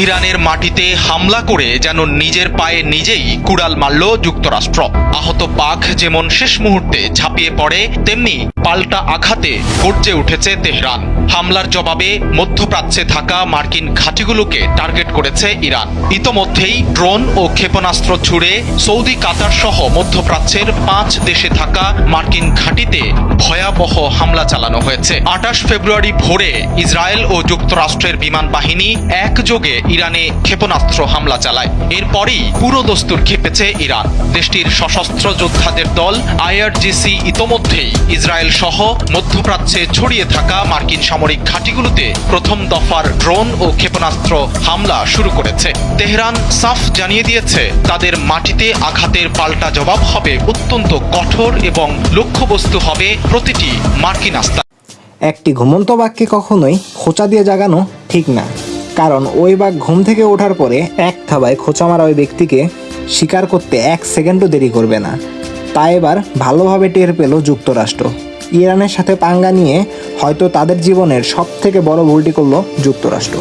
ইরানের মাটিতে হামলা করে যেন নিজের পায়ে নিজেই কুড়াল মারল যুক্তরাষ্ট্র। আহত পাক যেমন শেষ মুহূর্তে ঝাঁপিয়ে পড়ে, তেমনি পাল্টা আঘাতে গর্জে উঠেছে তেহরান। হামলার জবাবে মধ্যপ্রাচ্যে থাকা মার্কিন ঘাঁটিগুলোকে টার্গেট করেছে ইরান। ইতোমধ্যেই ড্রোন ও ক্ষেপণাস্ত্র ছুড়ে সৌদি, কাতার সহ মধ্যপ্রাচ্যের 5 দেশে থাকা মার্কিন ঘাঁটিতে ভয়াবহ হামলা চালানো হয়েছে। 28 ফেব্রুয়ারি ভোরে ইসরায়েল ও যুক্তরাষ্ট্রের বিমান বাহিনী একযোগে ইরানে ক্ষেপণাস্ত্র হামলা চালায়। এরপরই পুরো দস্তুর খেপেছে ইরান। দেশটির সশস্ত্র যোদ্ধাদের দল IRGC ইতোমধ্যেই ইসরায়েল সহ মধ্যপ্রাচ্যে ছড়িয়ে থাকা মার্কিন সামরিক ঘাঁটিগুলোতে প্রথম দফার ড্রোন ও ক্ষেপণাস্ত্র হামলা শুরু করেছে। তেহরান সাফ জানিয়ে দিয়েছে, তাদের মাটিতে আঘাতের পাল্টা জবাব হবে অত্যন্ত কঠোর এবং লক্ষ্যবস্তু হবে প্রতিটি মার্কিন আস্থা। একটি ঘুমন্ত বাঘকে কখনোই খোঁচা দিয়ে জাগানো ঠিক না, কারণ ওই বাঘ ঘুম থেকে ওঠার পরে এক থাবায় খোঁচা মারা ওই ব্যক্তিকে শিকার করতে 1 সেকেন্ডও দেরি করবে না। তাই এবার ভালোভাবে টের পেল যুক্তরাষ্ট্র। ইরানের সাথে পাঙ্গা নিয়ে হয়তো তাদের জীবনের সবথেকে বড় ভুলটি করল যুক্তরাষ্ট্র।